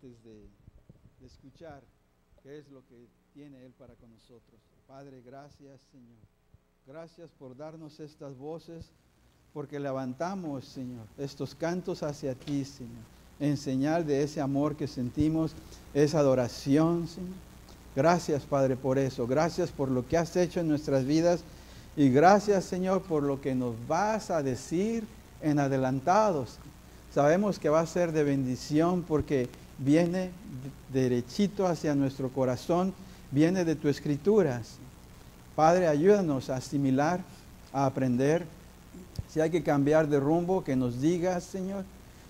antes de escuchar qué es lo que tiene Él para con nosotros. Padre, gracias, Señor. Gracias por darnos estas voces, porque levantamos, Señor, estos cantos hacia ti, Señor, en señal de ese amor que sentimos, esa adoración, Señor. Gracias, Padre, por eso. Gracias por lo que has hecho en nuestras vidas. Y gracias, Señor, por lo que nos vas a decir en adelantados. Sabemos que va a ser de bendición porque viene derechito hacia nuestro corazón, viene de tu escritura. Padre, ayúdanos a asimilar, a aprender. Si hay que cambiar de rumbo, que nos digas, Señor.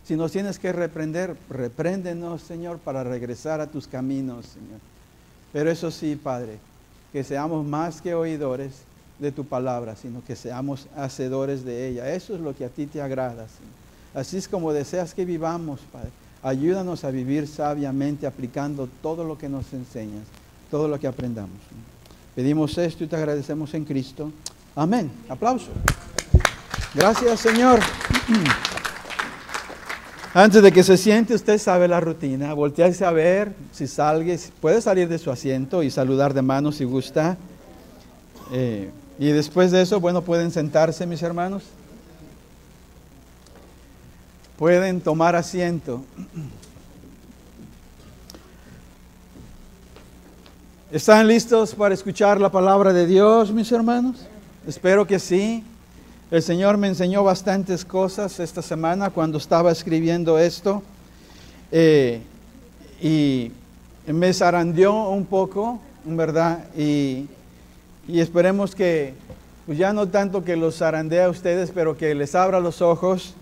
Si nos tienes que reprender, repréndenos, Señor, para regresar a tus caminos, Señor. Pero eso sí, Padre, que seamos más que oidores de tu palabra, sino que seamos hacedores de ella. Eso es lo que a ti te agrada, Señor. Así es como deseas que vivamos, Padre. Ayúdanos a vivir sabiamente, aplicando todo lo que nos enseñas, todo lo que aprendamos, Señor. Pedimos esto y te agradecemos en Cristo. Amén. Aplauso. Gracias, Señor. Antes de que se siente, usted sabe la rutina. Voltearse a ver si salga, puede salir de su asiento y saludar de mano si gusta. Y después de eso, bueno, pueden sentarse, mis hermanos. Pueden tomar asiento. ¿Están listos para escuchar la palabra de Dios, mis hermanos? Espero que sí. El Señor me enseñó bastantes cosas esta semana cuando estaba escribiendo esto. Y me zarandeó un poco, ¿verdad? Y esperemos que, pues ya no tanto que los zarandee a ustedes, pero que les abra los ojos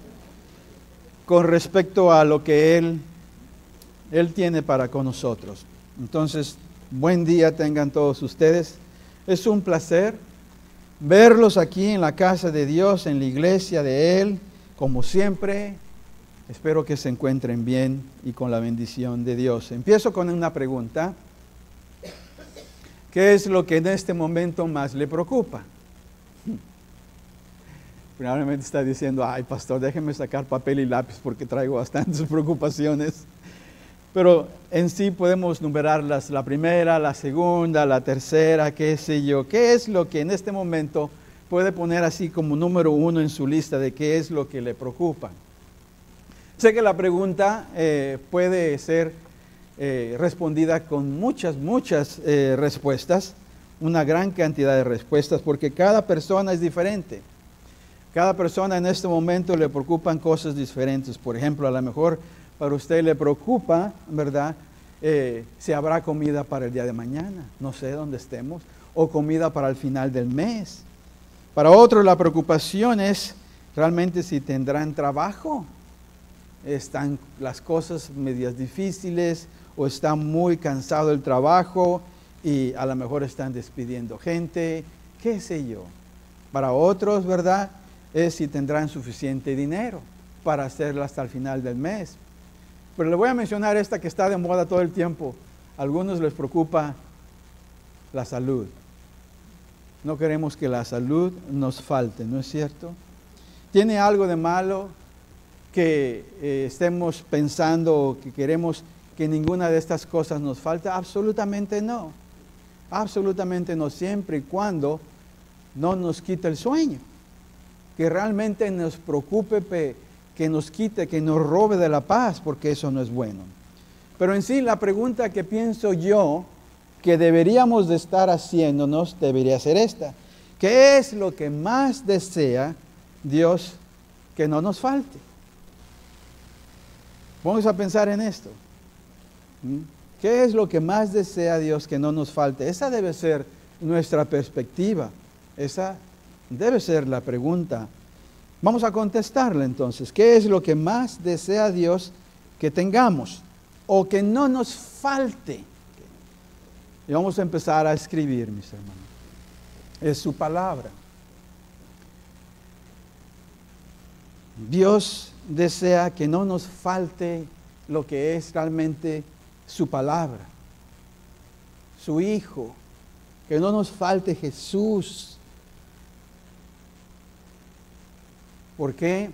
con respecto a lo que Él tiene para con nosotros. Entonces, buen día tengan todos ustedes. Es un placer verlos aquí en la casa de Dios, en la iglesia de Él, como siempre. Espero que se encuentren bien y con la bendición de Dios. Empiezo con una pregunta. ¿Qué es lo que en este momento más le preocupa? Probablemente está diciendo, ay, pastor, déjeme sacar papel y lápiz porque traigo bastantes preocupaciones. Pero en sí podemos numerarlas, la primera, la segunda, la tercera, qué sé yo. ¿Qué es lo que en este momento puede poner así como número uno en su lista de qué es lo que le preocupa? Sé que la pregunta puede ser respondida con muchas respuestas, una gran cantidad de respuestas, porque cada persona es diferente. Cada persona en este momento le preocupan cosas diferentes. Por ejemplo, a lo mejor para usted le preocupa, ¿verdad? Si habrá comida para el día de mañana, no sé dónde estemos, o comida para el final del mes. Para otros la preocupación es realmente si tendrán trabajo. Están las cosas medias difíciles o está muy cansado el trabajo y a lo mejor están despidiendo gente, qué sé yo. Para otros, ¿verdad? Es si tendrán suficiente dinero para hacerlo hasta el final del mes. Pero le voy a mencionar esta que está de moda todo el tiempo. A algunos les preocupa la salud. No queremos que la salud nos falte, ¿no es cierto? ¿Tiene algo de malo que estemos pensando o que queremos que ninguna de estas cosas nos falte? Absolutamente no. Absolutamente no, siempre y cuando no nos quite el sueño. Que realmente nos preocupe, que nos quite, que nos robe de la paz, porque eso no es bueno. Pero en sí la pregunta que pienso yo que deberíamos de estar haciéndonos debería ser esta. ¿Qué es lo que más desea Dios que no nos falte? Vamos a pensar en esto. ¿Qué es lo que más desea Dios que no nos falte? Esa debe ser nuestra perspectiva. Esa debe ser la pregunta. Vamos a contestarla entonces. ¿Qué es lo que más desea Dios que tengamos o que no nos falte? Y vamos a empezar a escribir, mis hermanos. Es su palabra. Dios desea que no nos falte lo que es realmente su palabra, su Hijo, que no nos falte Jesús. ¿Por qué?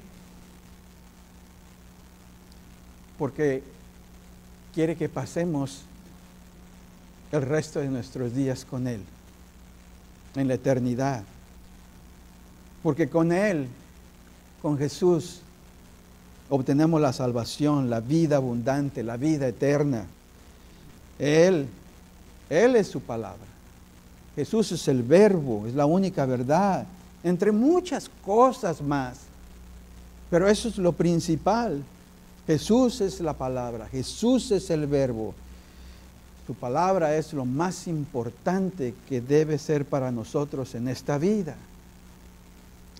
Porque quiere que pasemos el resto de nuestros días con Él, en la eternidad. Porque con Él, con Jesús, obtenemos la salvación, la vida abundante, la vida eterna. Él es su palabra. Jesús es el verbo, es la única verdad, entre muchas cosas más. Pero eso es lo principal. Jesús es la palabra, Jesús es el verbo. Su palabra es lo más importante que debe ser para nosotros en esta vida.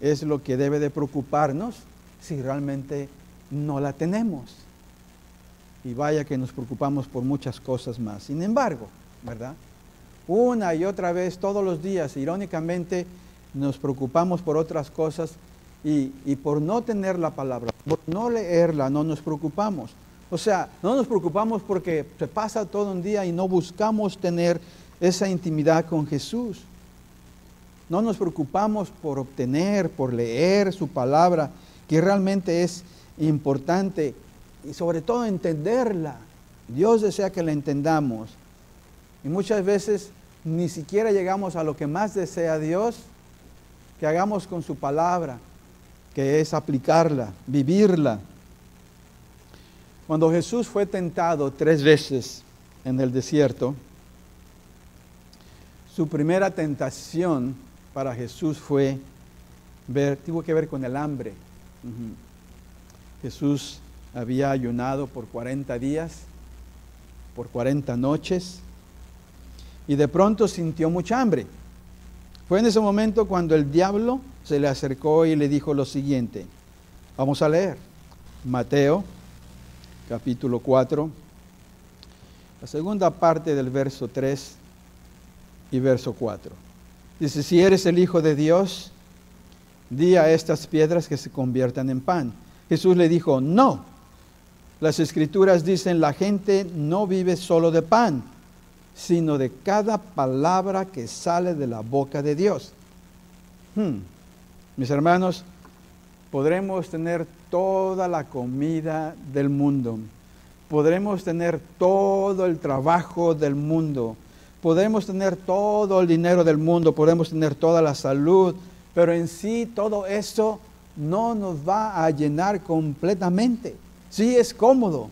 Es lo que debe de preocuparnos si realmente no la tenemos. Y vaya que nos preocupamos por muchas cosas más. Sin embargo, ¿verdad? Una y otra vez, todos los días, irónicamente, nos preocupamos por otras cosas y por no tener la palabra, por no leerla, no nos preocupamos. O sea, no nos preocupamos porque se pasa todo un día y no buscamos tener esa intimidad con Jesús. No nos preocupamos por obtener, por leer su palabra, que realmente es importante, y sobre todo entenderla. Dios desea que la entendamos. Y muchas veces ni siquiera llegamos a lo que más desea Dios, que hagamos con su palabra, que es aplicarla, vivirla. Cuando Jesús fue tentado 3 veces en el desierto, su primera tentación para Jesús tuvo que ver con el hambre. Jesús había ayunado por 40 días, por 40 noches, y de pronto sintió mucha hambre. Fue en ese momento cuando el diablo se le acercó y le dijo lo siguiente. Vamos a leer Mateo capítulo 4, la segunda parte del verso 3 y verso 4. Dice, si eres el Hijo de Dios, di a estas piedras que se conviertan en pan. Jesús le dijo, no. Las Escrituras dicen, la gente no vive solo de pan, sino de cada palabra que sale de la boca de Dios. Mis hermanos, podremos tener toda la comida del mundo, podremos tener todo el trabajo del mundo, podemos tener todo el dinero del mundo, podemos tener toda la salud, pero en sí todo eso no nos va a llenar completamente. Sí es cómodo,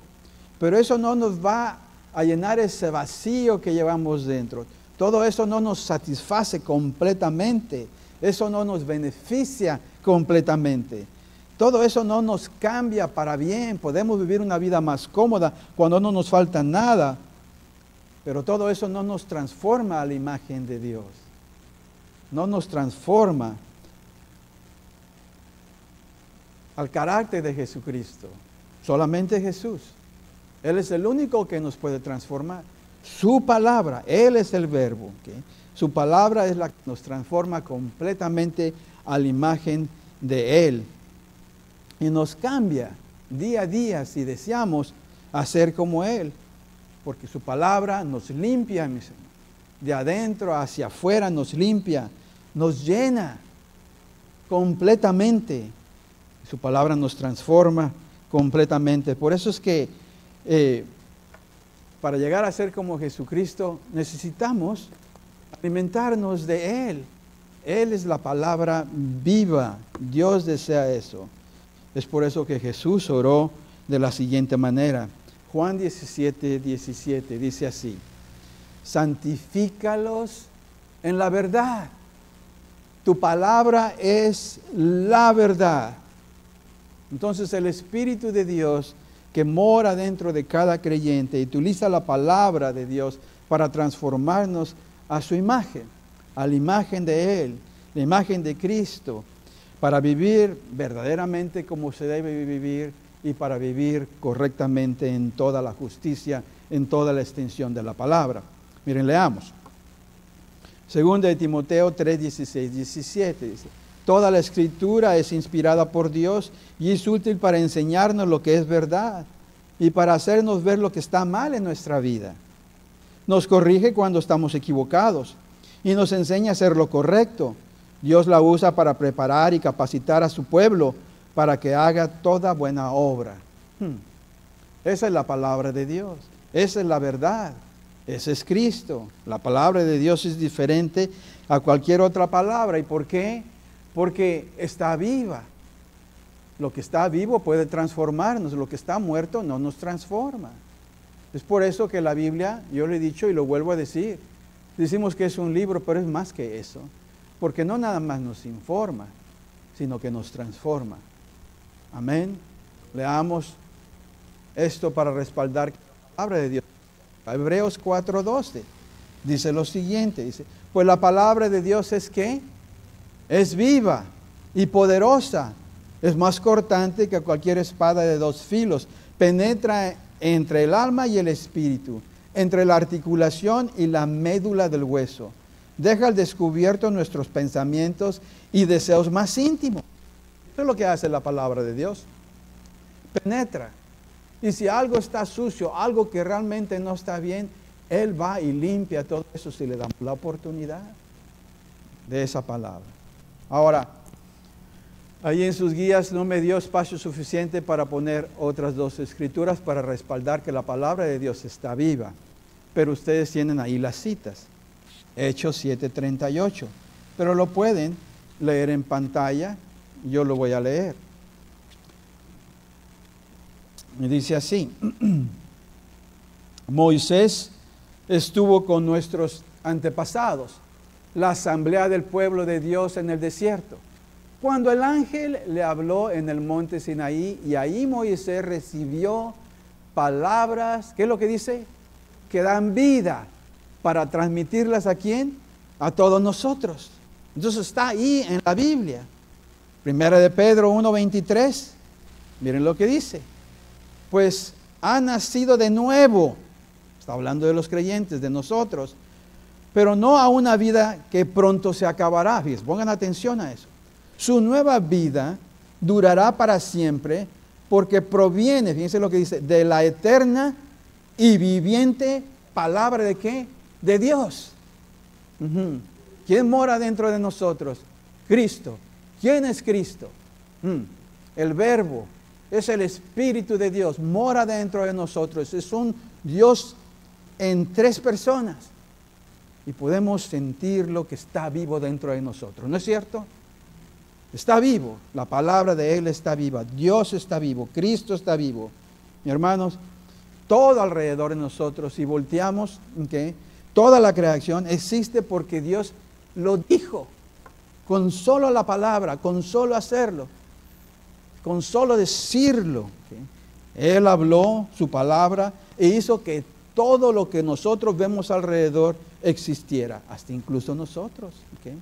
pero eso no nos va a llenar ese vacío que llevamos dentro. Todo eso no nos satisface completamente, eso no nos beneficia completamente. Todo eso no nos cambia para bien. Podemos vivir una vida más cómoda cuando no nos falta nada, pero todo eso no nos transforma a la imagen de Dios. No nos transforma al carácter de Jesucristo. Solamente Jesús. Él es el único que nos puede transformar. Su palabra, Él es el verbo. ¿Okay? Su palabra es la que nos transforma completamente a la imagen de Él. Y nos cambia día a día si deseamos hacer como Él. Porque su palabra nos limpia, mis hermanos. De adentro hacia afuera nos limpia, nos llena completamente. Su palabra nos transforma completamente. Por eso es que para llegar a ser como Jesucristo necesitamos alimentarnos de Él. Él es la palabra viva. Dios desea eso. Es por eso que Jesús oró de la siguiente manera. Juan 17, 17 dice así. Santifícalos en la verdad. Tu palabra es la verdad. Entonces el Espíritu de Dios que mora dentro de cada creyente y utiliza la palabra de Dios para transformarnos a su imagen, a la imagen de Él, la imagen de Cristo, para vivir verdaderamente como se debe vivir y para vivir correctamente en toda la justicia, en toda la extensión de la palabra. Miren, leamos. Segunda de Timoteo 3, 16, 17 dice, toda la Escritura es inspirada por Dios y es útil para enseñarnos lo que es verdad y para hacernos ver lo que está mal en nuestra vida. Nos corrige cuando estamos equivocados y nos enseña a hacer lo correcto. Dios la usa para preparar y capacitar a su pueblo para que haga toda buena obra. Esa es la palabra de Dios. Esa es la verdad. Ese es Cristo. La palabra de Dios es diferente a cualquier otra palabra. ¿Y por qué? Porque está viva. Lo que está vivo puede transformarnos. Lo que está muerto no nos transforma. Es por eso que la Biblia, yo le he dicho y lo vuelvo a decir, decimos que es un libro, pero es más que eso. Porque no nada más nos informa, sino que nos transforma. Amén. Leamos esto para respaldar la palabra de Dios. Hebreos 4:12 dice lo siguiente, dice, pues la palabra de Dios es ¿qué? Es viva y poderosa, es más cortante que cualquier espada de dos filos, penetra entre el alma y el espíritu, entre la articulación y la médula del hueso, deja al descubierto nuestros pensamientos y deseos más íntimos. Eso es lo que hace la palabra de Dios, penetra. Y si algo está sucio, algo que realmente no está bien, Él va y limpia todo eso si le damos la oportunidad de esa palabra. Ahora, ahí en sus guías no me dio espacio suficiente para poner otras dos escrituras para respaldar que la palabra de Dios está viva. Pero ustedes tienen ahí las citas. Hechos 7:38. Pero lo pueden leer en pantalla. Yo lo voy a leer. Y dice así, Moisés estuvo con nuestros antepasados, la asamblea del pueblo de Dios en el desierto, cuando el ángel le habló en el monte Sinaí, y ahí Moisés recibió palabras, ¿qué es lo que dice? Que dan vida, para transmitirlas ¿a quién? A todos nosotros. Entonces está ahí en la Biblia. Primera de Pedro 1:23, miren lo que dice. Pues ha nacido de nuevo, está hablando de los creyentes, de nosotros, pero no a una vida que pronto se acabará. Fíjense, pongan atención a eso. Su nueva vida durará para siempre porque proviene, fíjense lo que dice, de la eterna y viviente palabra ¿de qué? De Dios. ¿Quién mora dentro de nosotros? Cristo. ¿Quién es Cristo? El Verbo. Es el Espíritu de Dios, mora dentro de nosotros. Es un Dios en tres personas. Y podemos sentir lo que está vivo dentro de nosotros. ¿No es cierto? Está vivo. La palabra de Él está viva. Dios está vivo. Cristo está vivo. Mi hermanos, todo alrededor de nosotros, si volteamos, ¿okay? Toda la creación existe porque Dios lo dijo. Con solo la palabra, con solo hacerlo. Con solo decirlo, ¿okay? Él habló su palabra e hizo que todo lo que nosotros vemos alrededor existiera, hasta incluso nosotros. ¿Okay?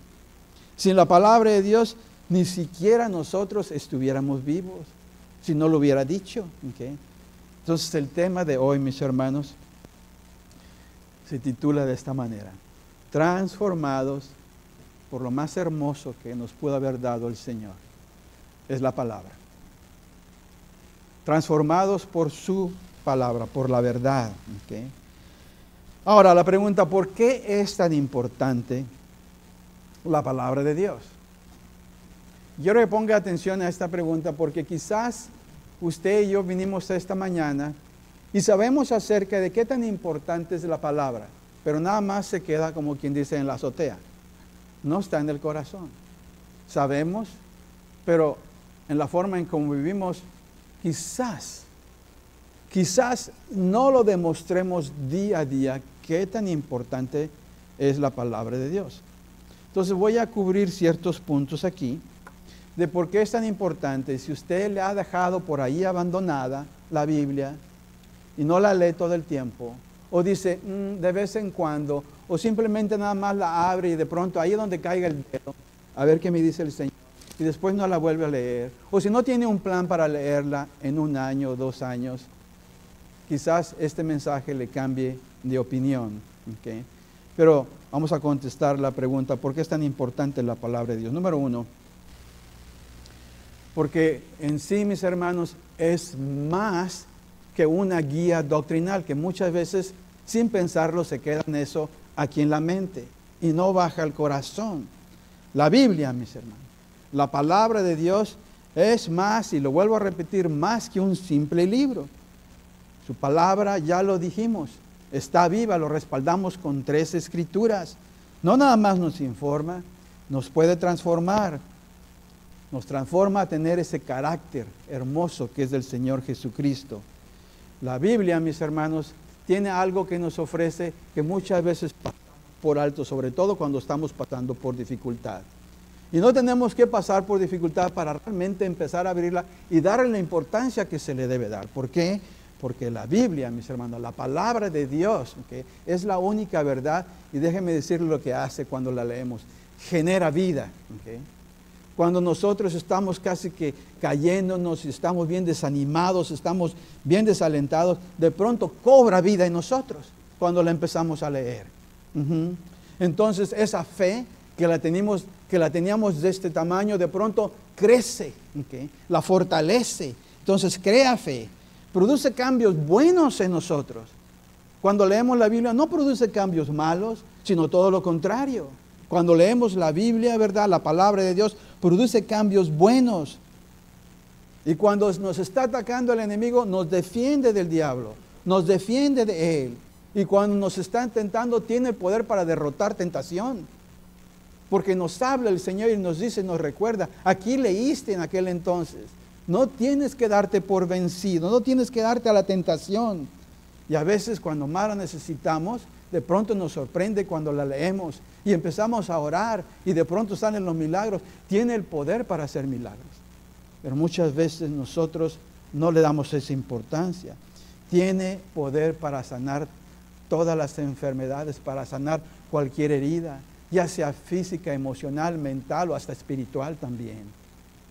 Sin la palabra de Dios, ni siquiera nosotros estuviéramos vivos, si no lo hubiera dicho. ¿Okay? Entonces el tema de hoy, mis hermanos, se titula de esta manera: transformados por lo más hermoso que nos pudo haber dado el Señor. Es la palabra. Transformados por su palabra, por la verdad. ¿Okay? Ahora la pregunta, ¿por qué es tan importante la palabra de Dios? Quiero que ponga atención a esta pregunta porque quizás usted y yo vinimos esta mañana y sabemos acerca de qué tan importante es la palabra, pero nada más se queda, como quien dice, en la azotea. No está en el corazón. Sabemos, pero en la forma en cómo vivimos, quizás no lo demostremos día a día qué tan importante es la palabra de Dios. Entonces voy a cubrir ciertos puntos aquí de por qué es tan importante. Si usted le ha dejado por ahí abandonada la Biblia y no la lee todo el tiempo, o dice de vez en cuando, o simplemente nada más la abre y de pronto ahí es donde caiga el dedo, a ver qué me dice el Señor, y después no la vuelve a leer, o si no tiene un plan para leerla en 1 año o 2 años, quizás este mensaje le cambie de opinión. ¿Okay? Pero vamos a contestar la pregunta, ¿por qué es tan importante la palabra de Dios? Número 1, porque en sí, mis hermanos, es más que una guía doctrinal, que muchas veces, sin pensarlo, se queda en eso aquí en la mente y no baja al corazón. La Biblia, mis hermanos, la palabra de Dios es más, y lo vuelvo a repetir, más que un simple libro. Su palabra, ya lo dijimos, está viva, lo respaldamos con 3 escrituras. No nada más nos informa, nos puede transformar. Nos transforma a tener ese carácter hermoso que es del Señor Jesucristo. La Biblia, mis hermanos, tiene algo que nos ofrece que muchas veces pasamos por alto, sobre todo cuando estamos pasando por dificultad. Y no tenemos que pasar por dificultad para realmente empezar a abrirla y darle la importancia que se le debe dar. ¿Por qué? Porque la Biblia, mis hermanos, la palabra de Dios, ¿okay?, es la única verdad. Y déjenme decirles lo que hace cuando la leemos. Genera vida. ¿Okay? Cuando nosotros estamos casi que cayéndonos, estamos bien desanimados, estamos bien desalentados, de pronto cobra vida en nosotros cuando la empezamos a leer. Entonces esa fe que la teníamos de este tamaño, de pronto crece, ¿okay?, la fortalece. Entonces crea fe, produce cambios buenos en nosotros. Cuando leemos la Biblia no produce cambios malos, sino todo lo contrario. Cuando leemos la Biblia, ¿verdad?, la palabra de Dios produce cambios buenos. Y cuando nos está atacando el enemigo, nos defiende del diablo, nos defiende de él. Y cuando nos está tentando, tiene el poder para derrotar tentación. Porque nos habla el Señor y nos dice, nos recuerda, aquí leíste en aquel entonces. No tienes que darte por vencido, no tienes que darte a la tentación. Y a veces cuando más la necesitamos, de pronto nos sorprende cuando la leemos y empezamos a orar y de pronto salen los milagros. Tiene el poder para hacer milagros. Pero muchas veces nosotros no le damos esa importancia. Tiene poder para sanar todas las enfermedades, para sanar cualquier herida, ya sea física, emocional, mental o hasta espiritual también.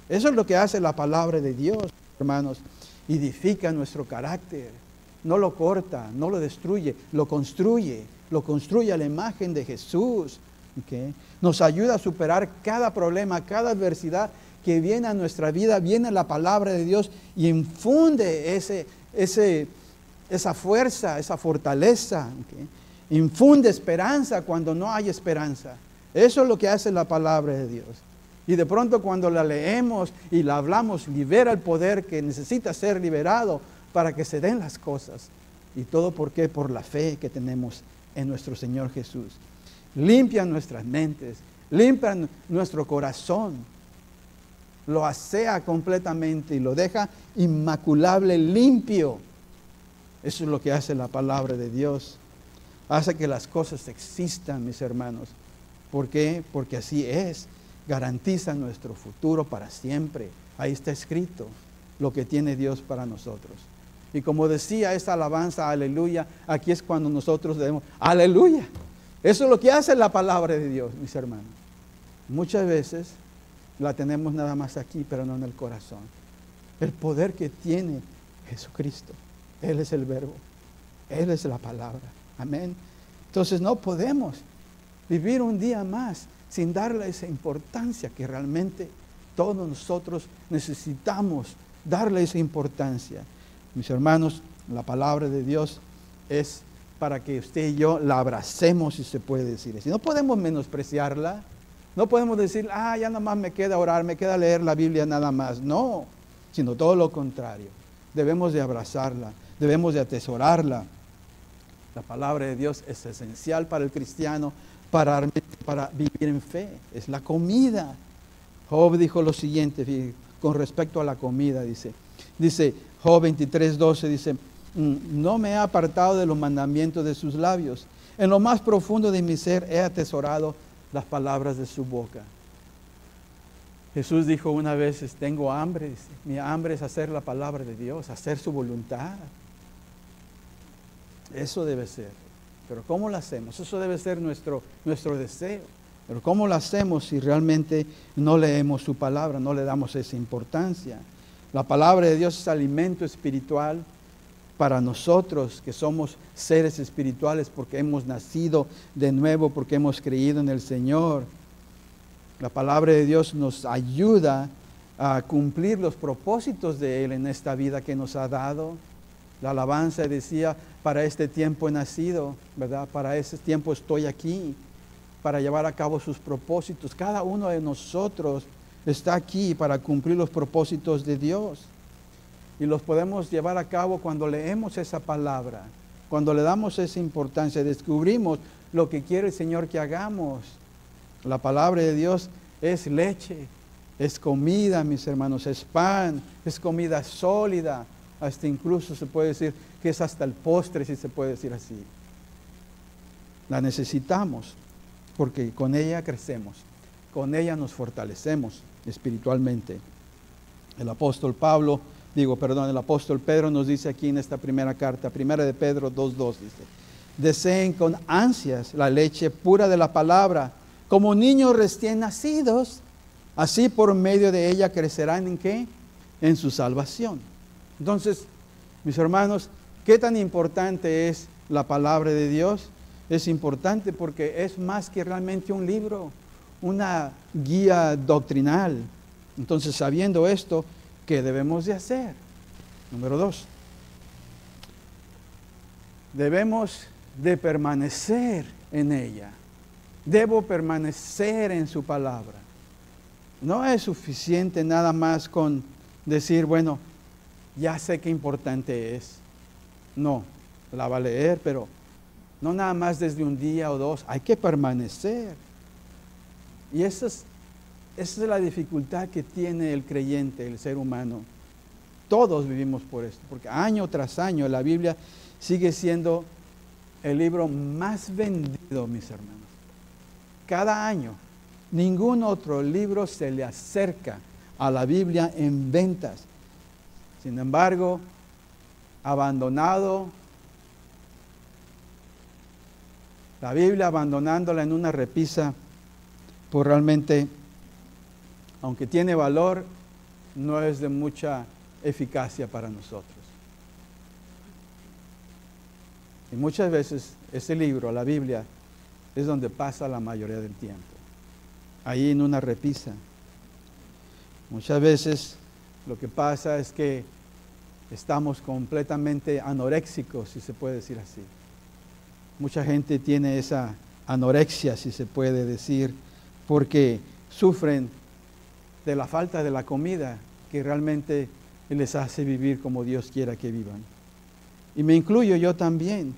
Eso es lo que hace la palabra de Dios, hermanos. Edifica nuestro carácter. No lo corta, no lo destruye, lo construye a la imagen de Jesús. ¿Okay? Nos ayuda a superar cada problema, cada adversidad que viene a nuestra vida, viene la palabra de Dios y infunde esa fuerza, esa fortaleza. ¿Okay? Infunde esperanza cuando no hay esperanza. Eso es lo que hace la palabra de Dios. Y de pronto cuando la leemos y la hablamos, libera el poder que necesita ser liberado para que se den las cosas. ¿Y todo por qué? Por la fe que tenemos en nuestro Señor Jesús. Limpia nuestras mentes, limpia nuestro corazón, lo asea completamente y lo deja inmaculable, limpio. Eso es lo que hace la palabra de Dios. Hace que las cosas existan, mis hermanos. ¿Por qué? Porque así es. Garantiza nuestro futuro para siempre. Ahí está escrito lo que tiene Dios para nosotros. Y como decía esta alabanza, aleluya, aquí es cuando nosotros debemos, aleluya. Eso es lo que hace la palabra de Dios, mis hermanos. Muchas veces la tenemos nada más aquí, pero no en el corazón. El poder que tiene Jesucristo. Él es el verbo. Él es la palabra. Amén. Entonces no podemos vivir un día más sin darle esa importancia que realmente todos nosotros necesitamos darle esa importancia. Mis hermanos, la palabra de Dios es para que usted y yo la abracemos, si se puede decir así. No podemos menospreciarla. No podemos decir, ya nada más me queda orar, me queda leer la Biblia nada más. No, sino todo lo contrario. Debemos de abrazarla, debemos de atesorarla. La palabra de Dios es esencial para el cristiano, para vivir en fe. Es la comida. Job dijo lo siguiente con respecto a la comida, dice Job 23:12, dice, no me he apartado de los mandamientos de sus labios. En lo más profundo de mi ser he atesorado las palabras de su boca. Jesús dijo una vez, tengo hambre, dice, mi hambre es hacer la palabra de Dios, hacer su voluntad. Eso debe ser. Pero ¿cómo lo hacemos? Eso debe ser nuestro deseo. Pero ¿cómo lo hacemos si realmente no leemos su palabra, no le damos esa importancia? La palabra de Dios es alimento espiritual para nosotros que somos seres espirituales porque hemos nacido de nuevo, porque hemos creído en el Señor. La palabra de Dios nos ayuda a cumplir los propósitos de Él en esta vida que nos ha dado. La alabanza decía, para este tiempo he nacido, ¿verdad? Para ese tiempo estoy aquí, para llevar a cabo sus propósitos. Cada uno de nosotros está aquí para cumplir los propósitos de Dios. Y los podemos llevar a cabo cuando leemos esa palabra, cuando le damos esa importancia, descubrimos lo que quiere el Señor que hagamos. La palabra de Dios es leche, es comida, mis hermanos, es pan, es comida sólida. Hasta incluso se puede decir que es hasta el postre, si se puede decir así. La necesitamos porque con ella crecemos, con ella nos fortalecemos espiritualmente. El apóstol Pedro nos dice aquí en esta primera carta, primera de Pedro 2:2, dice: deseen con ansias la leche pura de la palabra, como niños recién nacidos, así por medio de ella crecerán ¿en qué? En su salvación. Entonces, mis hermanos, ¿qué tan importante es la palabra de Dios? Es importante porque es más que realmente un libro, una guía doctrinal. Entonces, sabiendo esto, ¿qué debemos de hacer? Número 2. Debemos de permanecer en ella. Debo permanecer en su palabra. No es suficiente nada más con decir, bueno, ya sé qué importante es. No, la va a leer, pero no nada más desde un día o dos. Hay que permanecer. Y esa es la dificultad que tiene el creyente, el ser humano. Todos vivimos por esto, porque año tras año la Biblia sigue siendo el libro más vendido, mis hermanos. Cada año, ningún otro libro se le acerca a la Biblia en ventas. Sin embargo, abandonado, la Biblia abandonándola en una repisa, pues realmente, aunque tiene valor, no es de mucha eficacia para nosotros. Y muchas veces ese libro, la Biblia, es donde pasa la mayoría del tiempo, ahí en una repisa. Muchas veces lo que pasa es que estamos completamente anoréxicos, si se puede decir así. Mucha gente tiene esa anorexia, si se puede decir, porque sufren de la falta de la comida que realmente les hace vivir como Dios quiera que vivan. Y me incluyo yo también.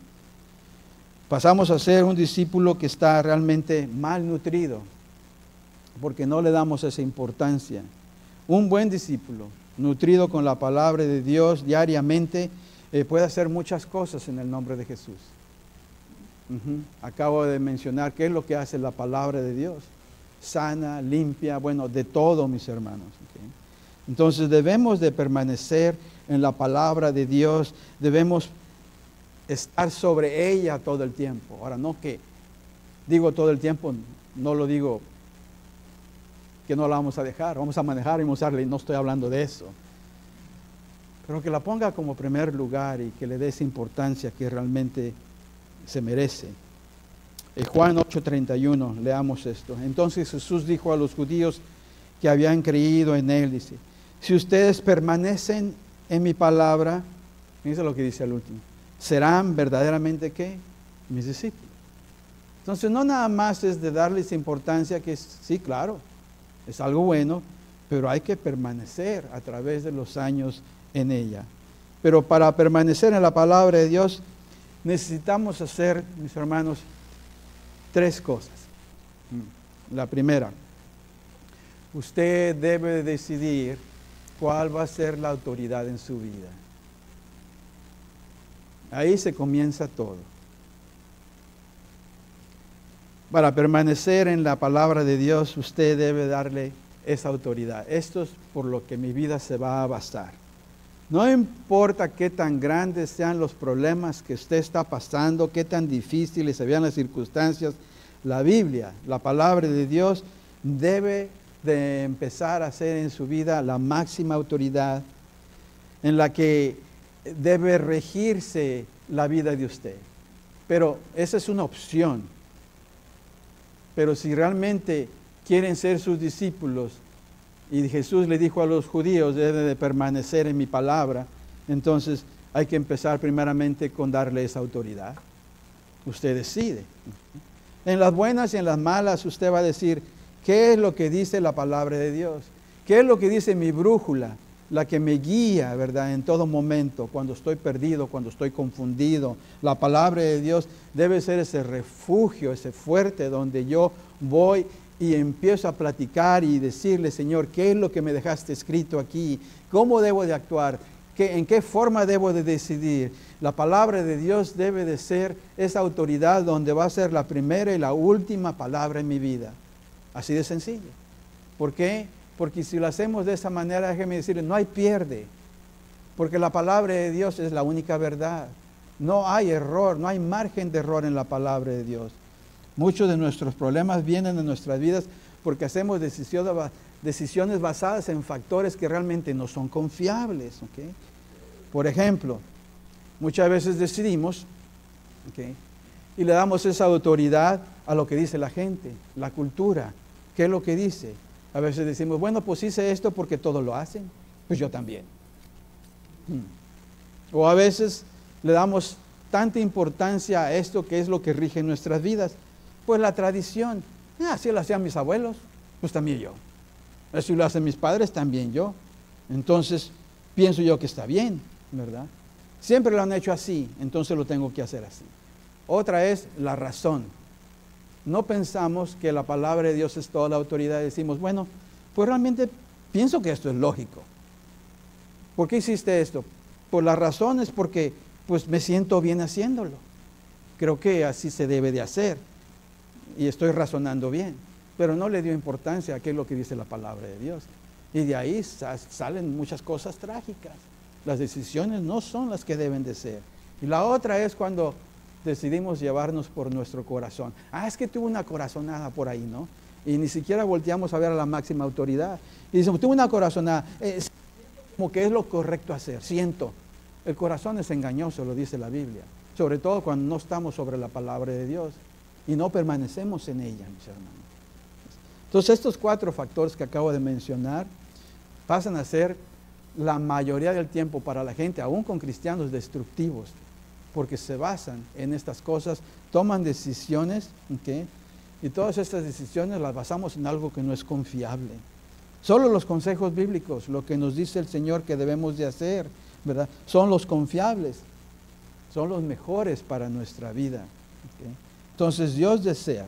Pasamos a ser un discípulo que está realmente malnutrido, porque no le damos esa importancia. Un buen discípulo, nutrido con la palabra de Dios diariamente, puede hacer muchas cosas en el nombre de Jesús. Acabo de mencionar qué es lo que hace la palabra de Dios. Sana, limpia, bueno, de todo, mis hermanos. ¿Okay? Entonces debemos de permanecer en la palabra de Dios, debemos estar sobre ella todo el tiempo. Ahora, no que digo todo el tiempo, no lo digo que no la vamos a dejar, vamos a manejar y usarla, y no estoy hablando de eso. Pero que la ponga como primer lugar y que le dé esa importancia que realmente se merece. Juan 8:31, leamos esto. Entonces Jesús dijo a los judíos que habían creído en él, dice: si ustedes permanecen en mi palabra, fíjense lo que dice al último, serán verdaderamente ¿qué? Mis discípulos. Entonces no nada más es de darles importancia, que sí, claro, es algo bueno, pero hay que permanecer a través de los años en ella. Pero para permanecer en la palabra de Dios necesitamos hacer, mis hermanos, 3 cosas. La primera, usted debe decidir cuál va a ser la autoridad en su vida. Ahí se comienza todo. Para permanecer en la palabra de Dios, usted debe darle esa autoridad. Esto es por lo que mi vida se va a basar. No importa qué tan grandes sean los problemas que usted está pasando, qué tan difíciles se vean las circunstancias, la Biblia, la palabra de Dios, debe de empezar a ser en su vida la máxima autoridad en la que debe regirse la vida de usted. Pero esa es una opción. Pero si realmente quieren ser sus discípulos, y Jesús le dijo a los judíos, debe de permanecer en mi palabra, entonces hay que empezar primeramente con darle esa autoridad. Usted decide. En las buenas y en las malas usted va a decir, ¿qué es lo que dice la palabra de Dios? ¿Qué es lo que dice mi brújula? la que me guía, ¿verdad? En todo momento, cuando estoy perdido, cuando estoy confundido. La palabra de Dios debe ser ese refugio, ese fuerte donde yo voy y empiezo a platicar y decirle, Señor, ¿qué es lo que me dejaste escrito aquí? ¿Cómo debo de actuar? ¿En qué forma debo de decidir? La palabra de Dios debe de ser esa autoridad donde va a ser la primera y la última palabra en mi vida. Así de sencillo. ¿Por qué? Porque si lo hacemos de esa manera, déjeme decirle, no hay pierde. Porque la palabra de Dios es la única verdad. No hay error, no hay margen de error en la palabra de Dios. Muchos de nuestros problemas vienen en nuestras vidas porque hacemos decisiones basadas en factores que realmente no son confiables. ¿Okay? Por ejemplo, muchas veces decidimos, ¿okay?, y le damos esa autoridad a lo que dice la gente, la cultura. ¿Qué es lo que dice? A veces decimos, bueno, pues hice esto porque todos lo hacen, pues yo también. O a veces le damos tanta importancia a esto que es lo que rige nuestras vidas. Pues la tradición, así lo hacían mis abuelos, pues también yo. Así lo hacen mis padres, también yo. Entonces, pienso yo que está bien, ¿verdad? Siempre lo han hecho así, entonces lo tengo que hacer así. Otra es la razón. No pensamos que la palabra de Dios es toda la autoridad. Decimos, bueno, pues realmente pienso que esto es lógico. ¿Por qué hiciste esto? Por las razones, porque pues me siento bien haciéndolo. Creo que así se debe de hacer. Y estoy razonando bien. Pero no le dio importancia a qué es lo que dice la palabra de Dios. Y de ahí salen muchas cosas trágicas. Las decisiones no son las que deben de ser. Y la otra es cuando decidimos llevarnos por nuestro corazón. Es que tuve una corazonada por ahí, ¿no? Y ni siquiera volteamos a ver a la máxima autoridad. Y decimos, tuve una corazonada. Como que es lo correcto hacer. Siento. El corazón es engañoso, lo dice la Biblia. Sobre todo cuando no estamos sobre la palabra de Dios. Y no permanecemos en ella, mis hermanos. Entonces, estos 4 factores que acabo de mencionar pasan a ser la mayoría del tiempo para la gente, aún con cristianos, destructivos, porque se basan en estas cosas, toman decisiones, ¿okay?, y todas estas decisiones las basamos en algo que no es confiable. Solo los consejos bíblicos, lo que nos dice el Señor que debemos de hacer, ¿verdad?, son los confiables, son los mejores para nuestra vida. ¿Okay? Entonces Dios desea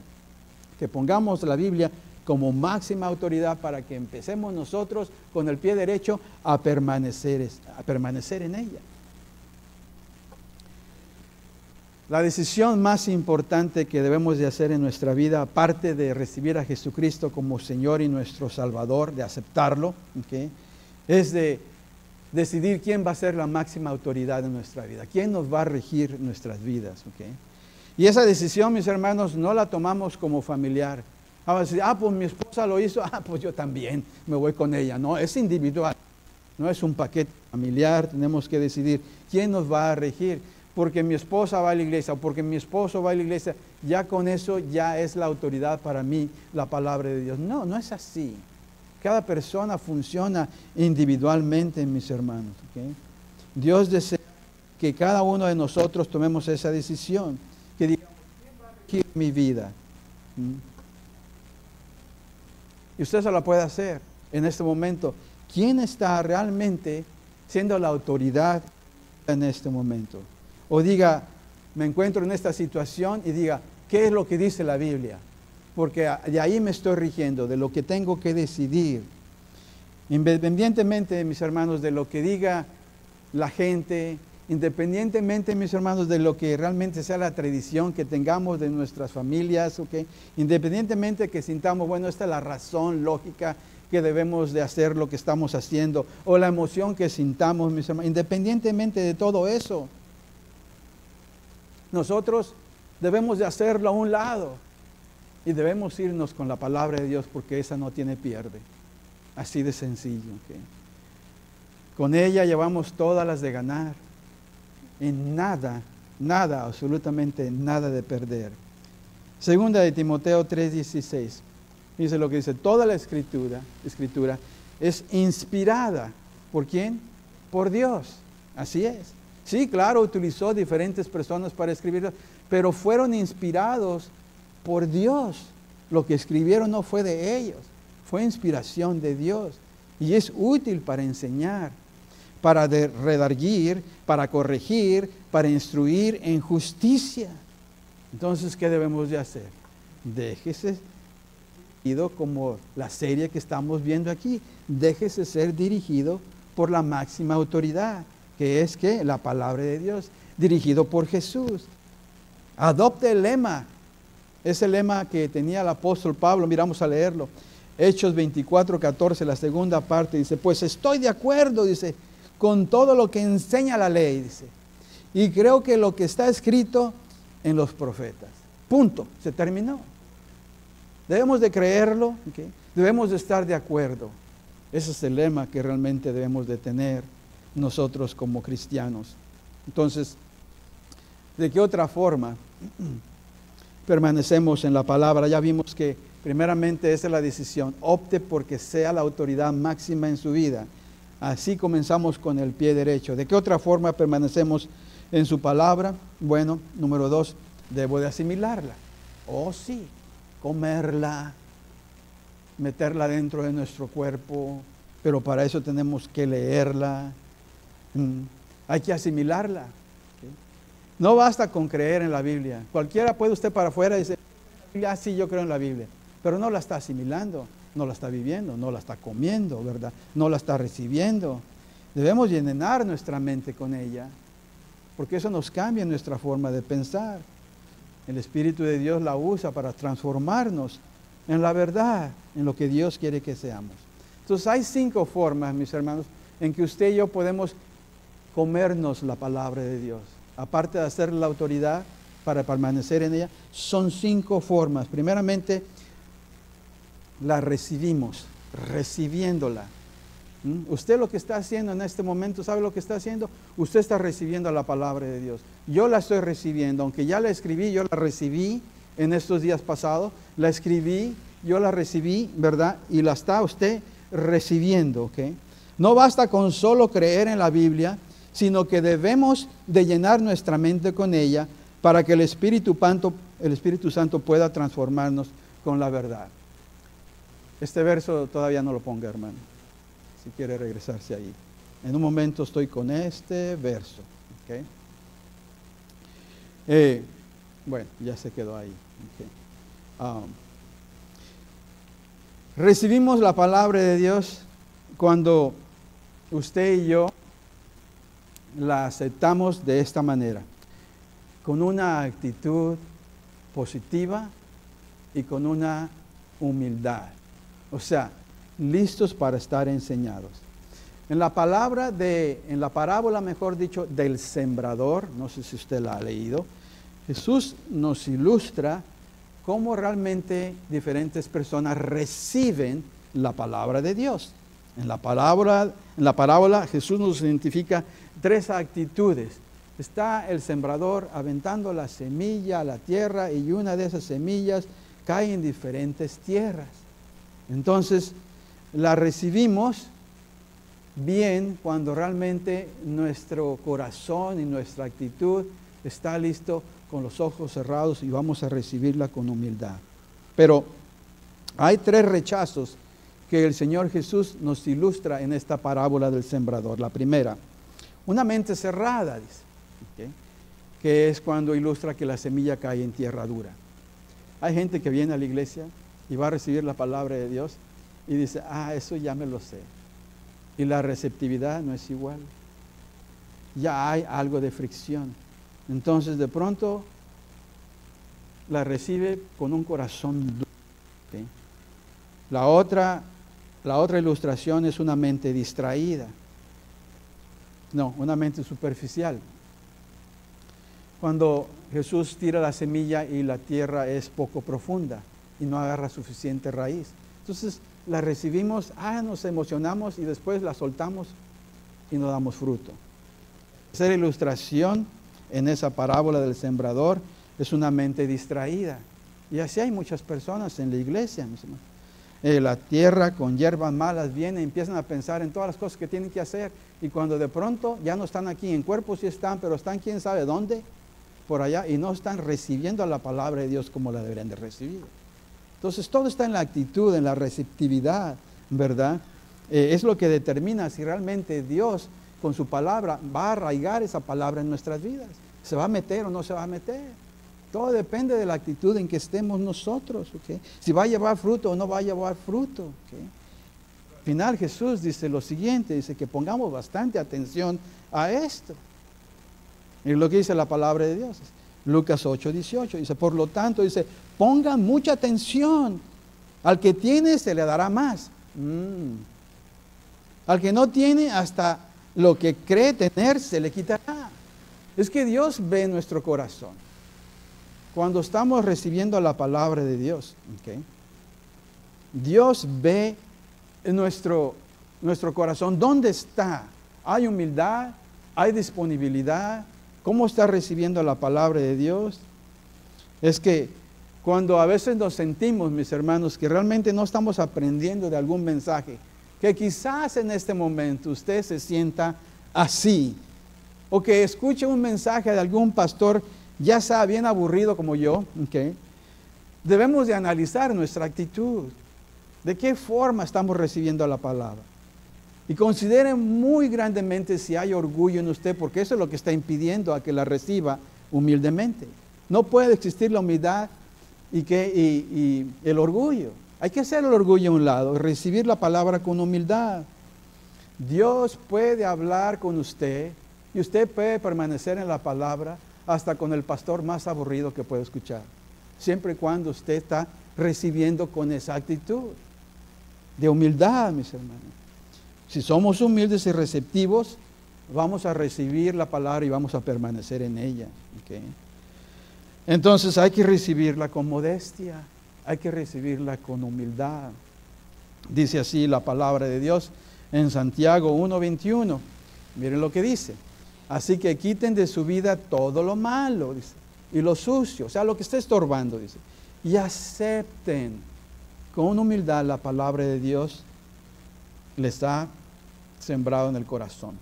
que pongamos la Biblia como máxima autoridad para que empecemos nosotros con el pie derecho a permanecer en ella. La decisión más importante que debemos de hacer en nuestra vida, aparte de recibir a Jesucristo como Señor y nuestro Salvador, de aceptarlo, ¿okay?, es de decidir quién va a ser la máxima autoridad en nuestra vida, quién nos va a regir nuestras vidas. ¿Okay? Y esa decisión, mis hermanos, no la tomamos como familiar. Vamos a decir, pues mi esposa lo hizo, pues yo también me voy con ella. No, es individual, no es un paquete familiar. Tenemos que decidir quién nos va a regir. Porque mi esposa va a la iglesia o porque mi esposo va a la iglesia, ya con eso ya es la autoridad para mí, la palabra de Dios. No, no es así. Cada persona funciona individualmente, mis hermanos. ¿Okay? Dios desea que cada uno de nosotros tomemos esa decisión, que digamos, ¿quién va a regir mi vida? Y usted se la puede hacer en este momento. ¿Quién está realmente siendo la autoridad en este momento? O diga, me encuentro en esta situación y diga, ¿qué es lo que dice la Biblia? Porque de ahí me estoy rigiendo, de lo que tengo que decidir. Independientemente, mis hermanos, de lo que diga la gente, independientemente, mis hermanos, de lo que realmente sea la tradición que tengamos de nuestras familias, ¿okay? Independientemente que sintamos, bueno, esta es la razón lógica que debemos de hacer lo que estamos haciendo, o la emoción que sintamos, mis hermanos, independientemente de todo eso, nosotros debemos de hacerlo a un lado y debemos irnos con la palabra de Dios porque esa no tiene pierde. Así de sencillo. ¿Okay? Con ella llevamos todas las de ganar. En nada, absolutamente nada de perder. Segunda de Timoteo 3:16. Dice lo que dice, toda la escritura es inspirada. ¿Por quién? Por Dios. Así es. Sí, claro, utilizó diferentes personas para escribirlo, pero fueron inspirados por Dios. Lo que escribieron no fue de ellos, fue inspiración de Dios. y es útil para enseñar, para redarguir, para corregir, para instruir en justicia. Entonces, ¿qué debemos de hacer? Déjese, como la serie que estamos viendo aquí, déjese ser dirigido por la máxima autoridad, que es que la palabra de Dios, dirigido por Jesús. Adopte el lema, ese lema que tenía el apóstol Pablo, miramos a leerlo, Hechos 24:14, la segunda parte, dice, pues estoy de acuerdo, dice, con todo lo que enseña la ley, dice, y creo que lo que está escrito en los profetas. Punto, se terminó. Debemos de creerlo, ¿okay? Debemos de estar de acuerdo. Ese es el lema que realmente debemos de tener nosotros como cristianos. Entonces, ¿de qué otra forma permanecemos en la palabra? Ya vimos que primeramente esa es la decisión. Opte porque sea la autoridad máxima en su vida. Así comenzamos con el pie derecho. ¿De qué otra forma permanecemos en su palabra? Bueno, número 2, debo de asimilarla. Oh sí, comerla, meterla dentro de nuestro cuerpo, pero para eso tenemos que leerla. Hay que asimilarla. ¿Sí? No basta con creer en la Biblia. Cualquiera puede usted para afuera y decir, ah, sí, yo creo en la Biblia, pero no la está asimilando, no la está viviendo, no la está comiendo, ¿verdad? No la está recibiendo. Debemos llenar nuestra mente con ella, porque eso nos cambia nuestra forma de pensar. El Espíritu de Dios la usa para transformarnos en la verdad, en lo que Dios quiere que seamos. Entonces hay 5 formas, mis hermanos, en que usted y yo podemos comernos la palabra de Dios. Aparte de hacer la autoridad para permanecer en ella, son 5 formas. Primeramente, la recibimos, recibiéndola. Usted lo que está haciendo en este momento, ¿sabe lo que está haciendo? Usted está recibiendo la palabra de Dios. Yo la estoy recibiendo, aunque ya la escribí, yo la recibí en estos días pasados, la escribí, yo la recibí, ¿verdad? Y la está usted recibiendo, ¿ok? No basta con solo creer en la Biblia, sino que debemos de llenar nuestra mente con ella para que el Espíritu Santo pueda transformarnos con la verdad. Este verso todavía no lo ponga, hermano, si quiere regresarse ahí. En un momento estoy con este verso, ¿ok? Bueno, ya se quedó ahí. Okay. Recibimos la palabra de Dios cuando usted y yo la aceptamos de esta manera, con una actitud positiva y con una humildad. O sea, listos para estar enseñados. En la parábola, mejor dicho, del sembrador, no sé si usted la ha leído, Jesús nos ilustra cómo realmente diferentes personas reciben la palabra de Dios. En la parábola Jesús nos identifica 3 actitudes. Está el sembrador aventando la semilla a la tierra y una de esas semillas cae en diferentes tierras. Entonces, la recibimos bien cuando realmente nuestro corazón y nuestra actitud está listo con los ojos cerrados y vamos a recibirla con humildad. Pero hay 3 rechazos que el Señor Jesús nos ilustra en esta parábola del sembrador. La primera, una mente cerrada, dice, ¿okay? Que es cuando ilustra que la semilla cae en tierra dura. Hay gente que viene a la iglesia y va a recibir la palabra de Dios y dice, eso ya me lo sé. Y la receptividad no es igual. Ya hay algo de fricción. Entonces de pronto la recibe con un corazón duro. ¿Okay? La otra ilustración es una mente distraída. No, una mente superficial. Cuando Jesús tira la semilla y la tierra es poco profunda y no agarra suficiente raíz. Entonces la recibimos, nos emocionamos y después la soltamos y no damos fruto. La tercera ilustración en esa parábola del sembrador es una mente distraída. Y así hay muchas personas en la iglesia, mis hermanos. La tierra con hierbas malas viene y empiezan a pensar en todas las cosas que tienen que hacer. Y cuando de pronto ya no están aquí, en cuerpo sí están, pero están quién sabe dónde, por allá, y no están recibiendo la palabra de Dios como la deberían de recibir. Entonces todo está en la actitud, en la receptividad, ¿verdad? es lo que determina si realmente Dios con su palabra va a arraigar esa palabra en nuestras vidas. ¿Se va a meter o no se va a meter? Todo depende de la actitud en que estemos nosotros. ¿Okay? Si va a llevar fruto o no va a llevar fruto. ¿Okay? Al final Jesús dice lo siguiente, dice que pongamos bastante atención a esto. Y lo que dice la palabra de Dios. Lucas 8:18 dice, por lo tanto, dice, pongan mucha atención. Al que tiene se le dará más. Al que no tiene, hasta lo que cree tener se le quitará. Es que Dios ve nuestro corazón. Cuando estamos recibiendo la palabra de Dios, ¿okay? Dios ve nuestro corazón. ¿Dónde está? ¿Hay humildad? ¿Hay disponibilidad? ¿Cómo está recibiendo la palabra de Dios? Es que cuando a veces nos sentimos, mis hermanos, que realmente no estamos aprendiendo de algún mensaje, que quizás en este momento usted se sienta así, o que escuche un mensaje de algún pastor, ya sea bien aburrido como yo, ¿okay? Debemos de analizar nuestra actitud, de qué forma estamos recibiendo la palabra. Y considere muy grandemente si hay orgullo en usted, porque eso es lo que está impidiendo a que la reciba humildemente. No puede existir la humildad y el orgullo. Hay que hacer el orgullo a un lado, recibir la palabra con humildad. Dios puede hablar con usted y usted puede permanecer en la palabra hasta con el pastor más aburrido que puede escuchar, siempre y cuando usted está recibiendo con esa actitud de humildad, mis hermanos. Si somos humildes y receptivos, vamos a recibir la palabra y vamos a permanecer en ella. ¿Okay? Entonces hay que recibirla con modestia, hay que recibirla con humildad. Dice así la palabra de Dios en Santiago 1:21. Miren lo que dice. Así que quiten de su vida todo lo malo, dice, y lo sucio, o sea, lo que está estorbando, dice, y acepten con humildad la palabra de Dios. Les ha sembrado en el corazón.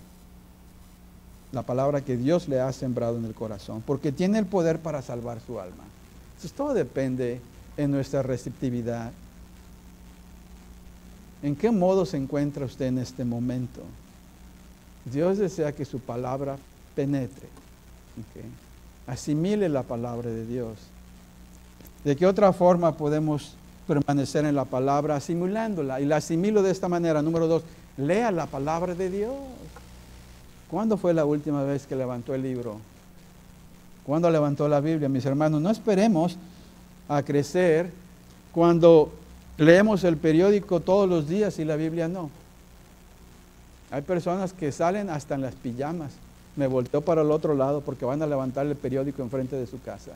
La palabra que Dios le ha sembrado en el corazón, porque tiene el poder para salvar su alma. Entonces todo depende en nuestra receptividad. ¿En qué modo se encuentra usted en este momento? Dios desea que su palabra penetre. ¿Okay? Asimile la palabra de Dios. ¿De qué otra forma podemos permanecer en la palabra? Asimilándola. Y la asimilo de esta manera. Número 2, lea la palabra de Dios. ¿Cuándo fue la última vez que levantó el libro? ¿Cuándo levantó la Biblia? Mis hermanos, no esperemos a crecer cuando leemos el periódico todos los días y la Biblia no. Hay personas que salen hasta en las pijamas. Me volteo para el otro lado porque van a levantar el periódico enfrente de su casa.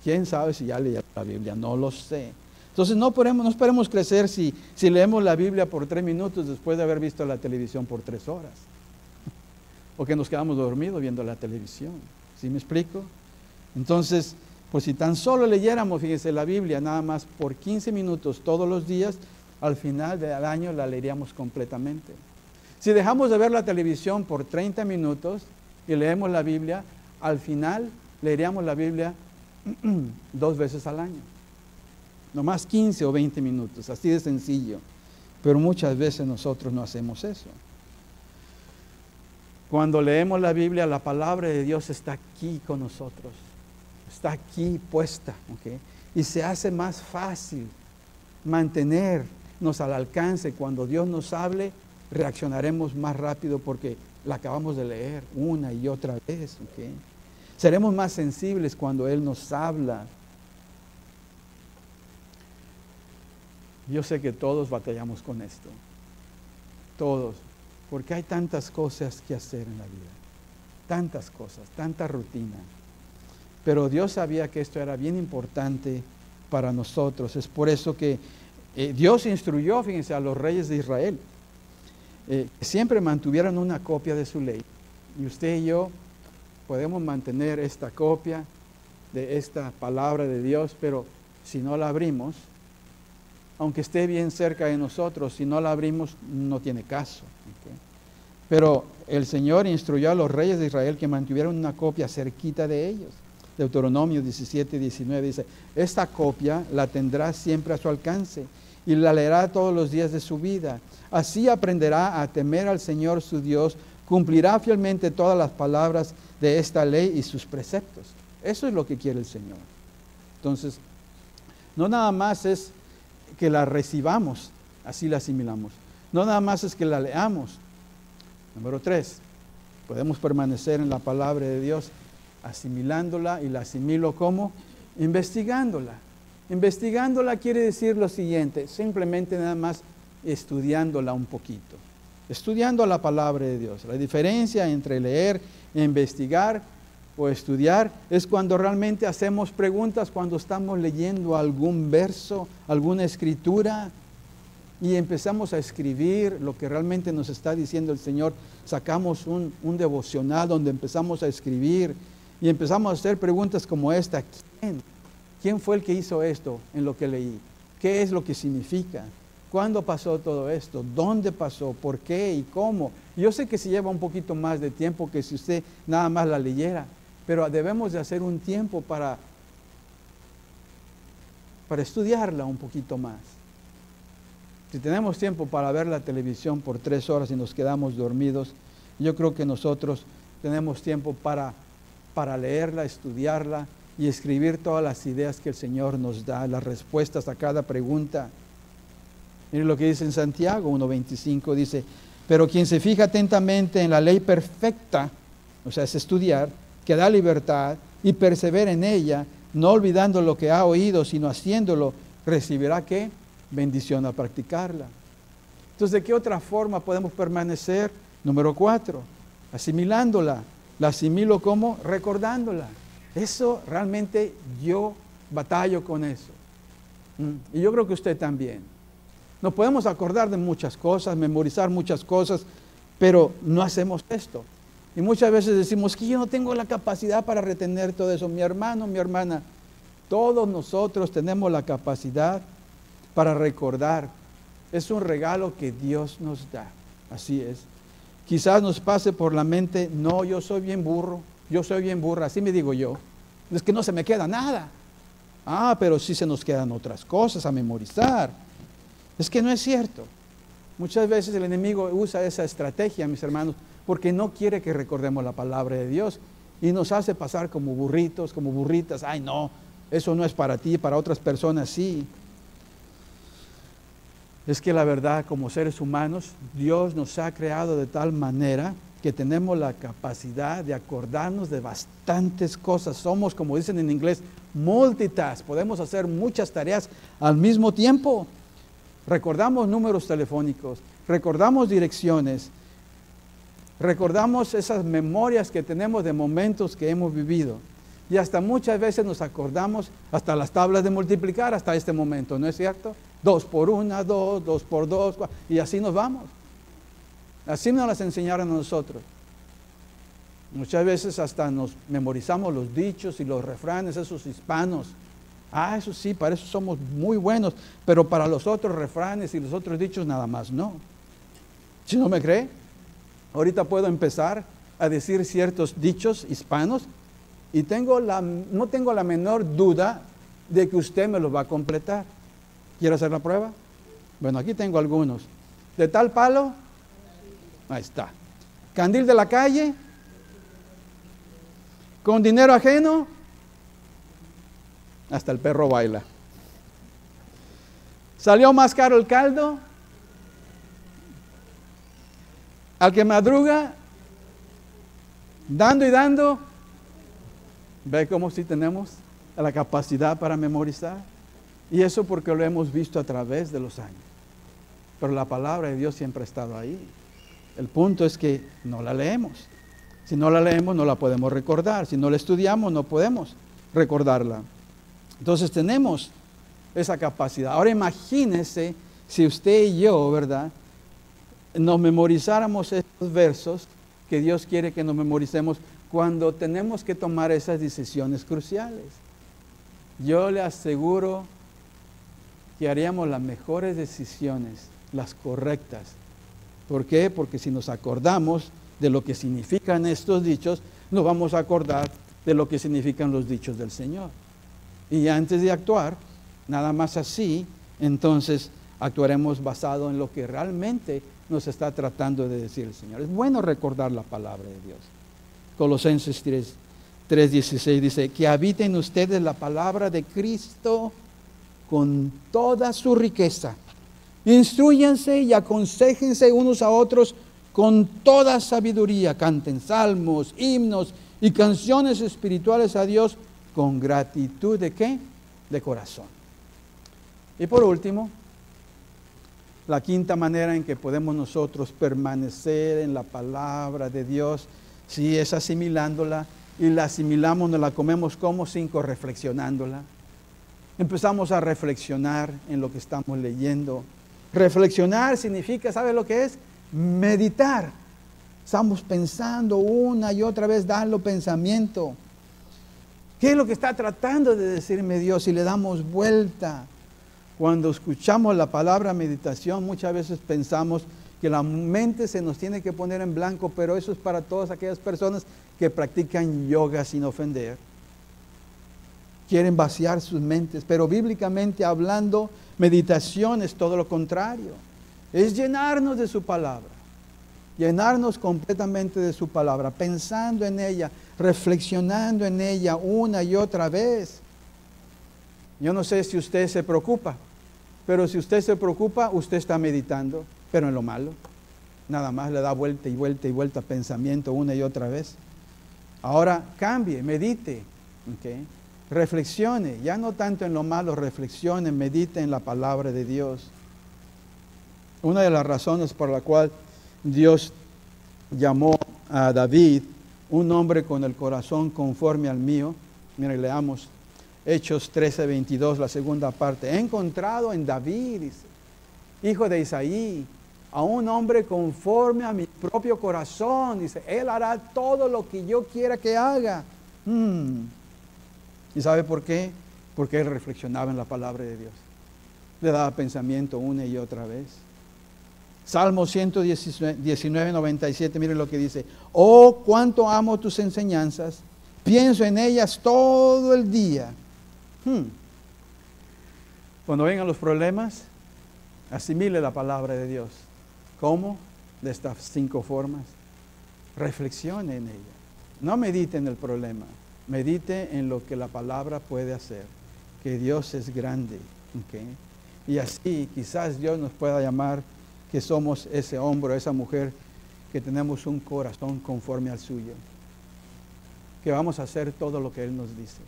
¿Quién sabe si ya leyeron la Biblia? No lo sé. Entonces no esperemos crecer si leemos la Biblia por 3 minutos después de haber visto la televisión por 3 horas. O que nos quedamos dormidos viendo la televisión. ¿Sí me explico? Entonces, pues si tan solo leyéramos, fíjense, la Biblia nada más por 15 minutos todos los días, al final del año la leeríamos completamente. Si dejamos de ver la televisión por 30 minutos y leemos la Biblia, al final leeríamos la Biblia 2 veces al año. Nomás 15 o 20 minutos, así de sencillo. Pero muchas veces nosotros no hacemos eso. Cuando leemos la Biblia, la palabra de Dios está aquí con nosotros. Está aquí puesta. ¿Okay? Y se hace más fácil mantenernos al alcance. Cuando Dios nos hable, reaccionaremos más rápido porque la acabamos de leer una y otra vez. ¿Okay? Seremos más sensibles cuando Él nos habla. Yo sé que todos batallamos con esto. Todos. Porque hay tantas cosas que hacer en la vida. Tantas cosas, tanta rutina. Pero Dios sabía que esto era bien importante para nosotros. Es por eso que Dios instruyó, fíjense, a los reyes de Israel. Que siempre mantuvieran una copia de su ley. Y usted y yo podemos mantener esta copia de esta palabra de Dios, pero si no la abrimos, aunque esté bien cerca de nosotros, si no la abrimos, no tiene caso. ¿Okay? Pero el Señor instruyó a los reyes de Israel que mantuvieran una copia cerquita de ellos. Deuteronomio 17:19 dice, esta copia la tendrás siempre a su alcance y la leerá todos los días de su vida. Así aprenderá a temer al Señor su Dios, cumplirá fielmente todas las palabras de esta ley y sus preceptos. Eso es lo que quiere el Señor. Entonces, no nada más es que la recibamos, así la asimilamos. No nada más es que la leamos. Número 3, podemos permanecer en la palabra de Dios asimilándola, y la asimilo ¿cómo? Investigándola. Investigándola quiere decir lo siguiente, simplemente nada más estudiándola un poquito. Estudiando la palabra de Dios. La diferencia entre leer e investigar o estudiar es cuando realmente hacemos preguntas, cuando estamos leyendo algún verso, alguna escritura, y empezamos a escribir lo que realmente nos está diciendo el Señor. Sacamos un devocional donde empezamos a escribir y empezamos a hacer preguntas como esta. ¿Quién fue el que hizo esto en lo que leí? ¿Qué es lo que significa? ¿Cuándo pasó todo esto? ¿Dónde pasó? ¿Por qué? ¿Y cómo? Yo sé que se lleva un poquito más de tiempo que si usted nada más la leyera, pero debemos de hacer un tiempo para estudiarla un poquito más. Si tenemos tiempo para ver la televisión por 3 horas y nos quedamos dormidos, yo creo que nosotros tenemos tiempo para leerla, estudiarla y escribir todas las ideas que el Señor nos da, las respuestas a cada pregunta. Miren lo que dice en Santiago 1:25, dice, pero quien se fija atentamente en la ley perfecta, o sea, es estudiar, que da libertad, y persevera en ella, no olvidando lo que ha oído, sino haciéndolo, recibirá ¿qué? Bendición a practicarla. Entonces, ¿de qué otra forma podemos permanecer? Número 4, asimilándola. La asimilo como recordándola. Eso realmente yo batallo con eso. Y yo creo que usted también. Nos podemos acordar de muchas cosas, memorizar muchas cosas, pero no hacemos esto. Y muchas veces decimos que yo no tengo la capacidad para retener todo eso. Mi hermano, mi hermana, todos nosotros tenemos la capacidad para recordar. Es un regalo que Dios nos da. Así es. Quizás nos pase por la mente, no, yo soy bien burro, yo soy bien burra, así me digo yo. Es que no se me queda nada. Pero sí se nos quedan otras cosas a memorizar. Es que no es cierto. Muchas veces el enemigo usa esa estrategia, mis hermanos, porque no quiere que recordemos la palabra de Dios y nos hace pasar como burritos, como burritas. Ay, no, eso no es para ti, para otras personas sí. Es que la verdad, como seres humanos, Dios nos ha creado de tal manera que tenemos la capacidad de acordarnos de bastantes cosas. Somos, como dicen en inglés, multitask. Podemos hacer muchas tareas al mismo tiempo. Recordamos números telefónicos, recordamos direcciones, recordamos esas memorias que tenemos de momentos que hemos vivido. Y hasta muchas veces nos acordamos hasta las tablas de multiplicar hasta este momento, ¿no es cierto? 2 por 1, 2, 2 por 2, y así nos vamos. Así nos las enseñaron a nosotros. Muchas veces hasta nos memorizamos los dichos y los refranes, esos hispanos. Eso sí, para eso somos muy buenos, pero para los otros refranes y los otros dichos nada más no. Si no me cree, ahorita puedo empezar a decir ciertos dichos hispanos y no tengo la menor duda de que usted me los va a completar. ¿Quiere hacer la prueba? Bueno, aquí tengo algunos. De tal palo, ahí está. Candil de la calle, con dinero ajeno, hasta el perro baila. Salió más caro el caldo, al que madruga, dando y dando. ¿Ve cómo sí tenemos la capacidad para memorizar? Y eso porque lo hemos visto a través de los años. Pero la palabra de Dios siempre ha estado ahí. El punto es que no la leemos. Si no la leemos, no la podemos recordar. Si no la estudiamos, no podemos recordarla. Entonces tenemos esa capacidad. Ahora imagínese si usted y yo, ¿verdad?, nos memorizáramos estos versos que Dios quiere que nos memoricemos cuando tenemos que tomar esas decisiones cruciales. Yo le aseguro que haríamos las mejores decisiones, las correctas. ¿Por qué? Porque si nos acordamos de lo que significan estos dichos, nos vamos a acordar de lo que significan los dichos del Señor. Y antes de actuar, nada más así, entonces actuaremos basado en lo que realmente nos está tratando de decir el Señor. Es bueno recordar la palabra de Dios. Colosenses 3:16 dice, que habite en ustedes la palabra de Cristo con toda su riqueza. Instrúyanse y aconséjense unos a otros con toda sabiduría. Canten salmos, himnos y canciones espirituales a Dios con gratitud ¿de qué? De corazón. Y por último, la quinta manera en que podemos nosotros permanecer en la palabra de Dios, si es asimilándola, y la asimilamos, nos la comemos como 5, reflexionándola. Empezamos a reflexionar en lo que estamos leyendo. Reflexionar significa, ¿sabe lo que es? Meditar. Estamos pensando una y otra vez, darle pensamiento. ¿Qué es lo que está tratando de decirme Dios? Y le damos vuelta. Cuando escuchamos la palabra meditación, muchas veces pensamos que la mente se nos tiene que poner en blanco, pero eso es para todas aquellas personas que practican yoga sin ofender. Quieren vaciar sus mentes, pero bíblicamente hablando, meditación es todo lo contrario. Es llenarnos de su palabra, llenarnos completamente de su palabra, pensando en ella, reflexionando en ella una y otra vez. Yo no sé si usted se preocupa, pero si usted se preocupa, usted está meditando, pero en lo malo. Nada más le da vuelta y vuelta y vuelta pensamiento una y otra vez. Ahora cambie, medite, ¿okay? Reflexione, ya no tanto en lo malo, reflexione, medite en la palabra de Dios. Una de las razones por la cual Dios llamó a David un hombre con el corazón conforme al mío. Miren, leamos Hechos 13:22, la segunda parte. He encontrado en David, dice, hijo de Isaí, a un hombre conforme a mi propio corazón. Dice, él hará todo lo que yo quiera que haga. ¿Y sabe por qué? Porque él reflexionaba en la palabra de Dios. Le daba pensamiento una y otra vez. Salmo 119:97, miren lo que dice. Oh, cuánto amo tus enseñanzas. Pienso en ellas todo el día. Cuando vengan los problemas, asimile la palabra de Dios. ¿Cómo? De estas 5 formas. Reflexione en ella. No medite en el problema. Medite en lo que la palabra puede hacer. Que Dios es grande. ¿Okay? Y así quizás Dios nos pueda llamar que somos ese hombre, esa mujer, que tenemos un corazón conforme al suyo. Que vamos a hacer todo lo que Él nos dice.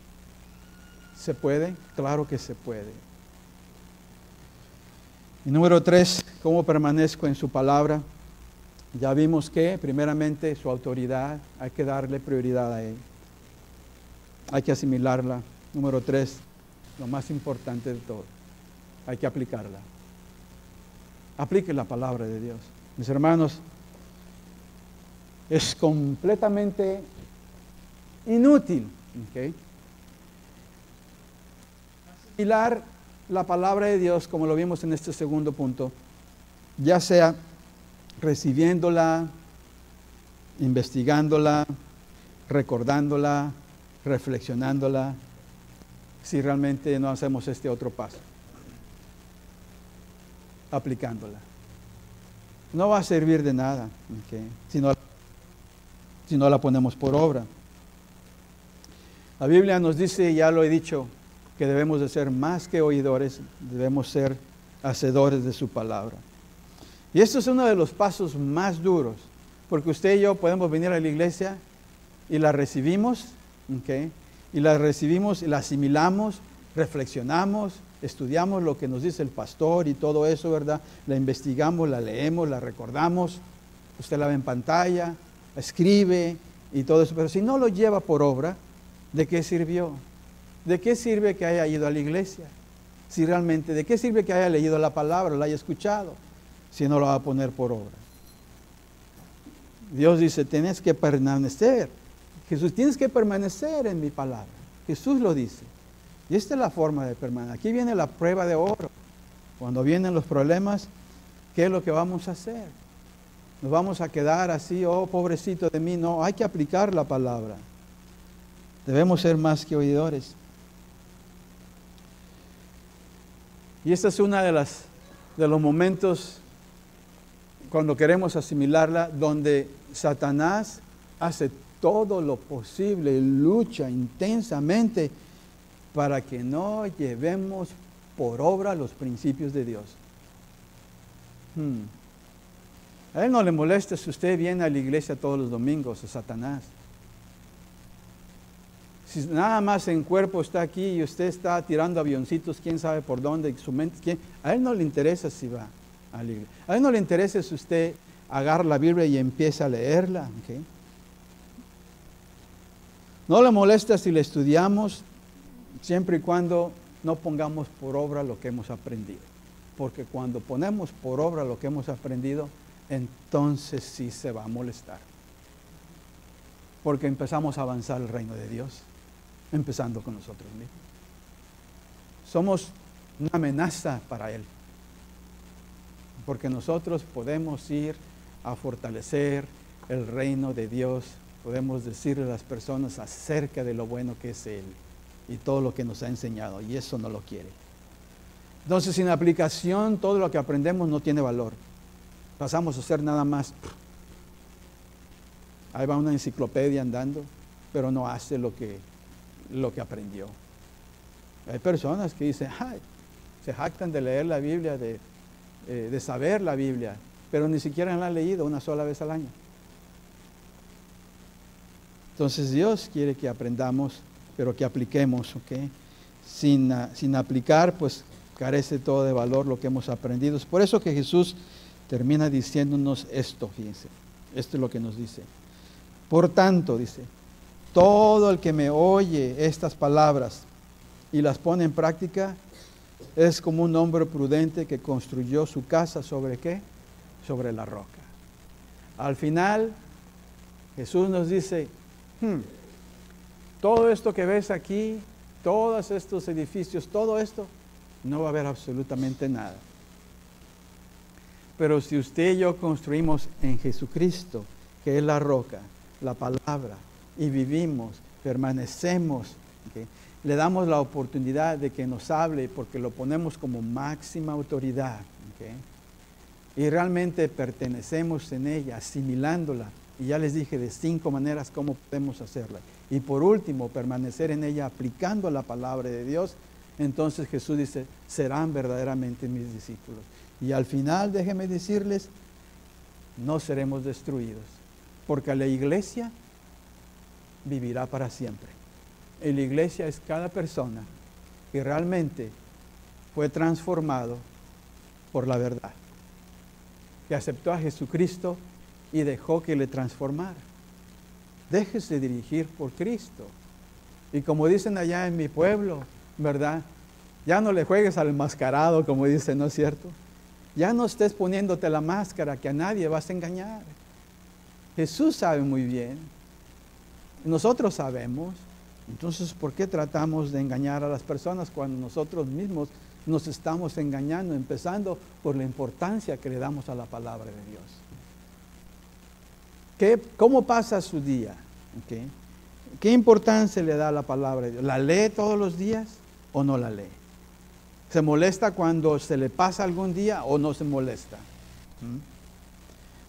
¿Se puede? Claro que se puede. Y número 3, ¿cómo permanezco en su palabra? Ya vimos que, primeramente, su autoridad, hay que darle prioridad a Él. Hay que asimilarla. Número 3, lo más importante de todo, hay que aplicarla. Aplique la palabra de Dios. Mis hermanos, es completamente inútil, ¿okay? Asimilar la palabra de Dios, como lo vimos en este segundo punto, ya sea recibiéndola, investigándola, recordándola, reflexionándola, si realmente no hacemos este otro paso, aplicándola. No va a servir de nada, ¿okay? si no la ponemos por obra. La Biblia nos dice, ya lo he dicho, que debemos de ser más que oidores, debemos ser hacedores de su palabra. Y esto es uno de los pasos más duros, porque usted y yo podemos venir a la iglesia y la recibimos, ¿okay? Y la recibimos y la asimilamos, reflexionamos, estudiamos lo que nos dice el pastor y todo eso, ¿verdad? La investigamos, la leemos, la recordamos, usted la ve en pantalla, la escribe y todo eso, pero si no lo lleva por obra, ¿de qué sirvió? ¿De qué sirve que haya ido a la iglesia? Si realmente, ¿de qué sirve que haya leído la palabra, la haya escuchado, si no lo va a poner por obra? Dios dice, tienes que permanecer. Jesús, tienes que permanecer en mi palabra. Jesús lo dice. Y esta es la forma de permanecer. Aquí viene la prueba de oro. Cuando vienen los problemas, ¿qué es lo que vamos a hacer? Nos vamos a quedar así, oh, pobrecito de mí. No, hay que aplicar la palabra. Debemos ser más que oidores. Y esta es una de las de los momentos cuando queremos asimilarla, donde Satanás hace todo lo posible y lucha intensamente para que no llevemos por obra los principios de Dios. A él no le molesta si usted viene a la iglesia todos los domingos, a Satanás. Si nada más en cuerpo está aquí y usted está tirando avioncitos, quién sabe por dónde, su mente, a él no le interesa si va a la iglesia. A él no le interesa si usted agarra la Biblia y empieza a leerla. ¿Okay? No le molesta si la estudiamos, siempre y cuando no pongamos por obra lo que hemos aprendido. Porque cuando ponemos por obra lo que hemos aprendido, entonces sí se va a molestar. Porque empezamos a avanzar el reino de Dios, empezando con nosotros mismos. Somos una amenaza para Él. Porque nosotros podemos ir a fortalecer el reino de Dios. Podemos decirle a las personas acerca de lo bueno que es Él y todo lo que nos ha enseñado. Y eso no lo quiere. Entonces, sin aplicación, todo lo que aprendemos no tiene valor. Pasamos a hacer nada más. Ahí va una enciclopedia andando, pero no hace lo que aprendió. Hay personas que dicen, ay, se jactan de leer la Biblia, de saber la Biblia, pero ni siquiera la han leído una sola vez al año. Entonces Dios quiere que aprendamos, pero que apliquemos, ¿ok? Sin aplicar, pues carece todo de valor lo que hemos aprendido. Es por eso que Jesús termina diciéndonos esto, fíjense. Esto es lo que nos dice. Por tanto, dice, todo el que me oye estas palabras y las pone en práctica, es como un hombre prudente que construyó su casa ¿sobre qué? Sobre la roca. Al final, Jesús nos dice, todo esto que ves aquí, todos estos edificios, todo esto, no va a haber absolutamente nada. Pero si usted y yo construimos en Jesucristo, que es la roca, la palabra, y vivimos, permanecemos, ¿okay? Le damos la oportunidad de que nos hable porque lo ponemos como máxima autoridad, ¿okay? Y realmente pertenecemos en ella, asimilándola. Y ya les dije de 5 maneras cómo podemos hacerla. Y por último, permanecer en ella aplicando la palabra de Dios. Entonces Jesús dice, serán verdaderamente mis discípulos. Y al final, déjenme decirles, no seremos destruidos. Porque la iglesia vivirá para siempre. Y la iglesia es cada persona que realmente fue transformado por la verdad. Que aceptó a Jesucristo y dejó que le transformara. Déjese dirigir por Cristo. Y como dicen allá en mi pueblo, ¿verdad? Ya no le juegues al enmascarado, como dicen, ¿no es cierto? Ya no estés poniéndote la máscara que a nadie vas a engañar. Jesús sabe muy bien. Nosotros sabemos. Entonces, ¿por qué tratamos de engañar a las personas cuando nosotros mismos nos estamos engañando? Empezando por la importancia que le damos a la palabra de Dios. ¿Cómo pasa su día? ¿Okay? ¿Qué importancia le da a la palabra de Dios? ¿La lee todos los días o no la lee? ¿Se molesta cuando se le pasa algún día o no se molesta?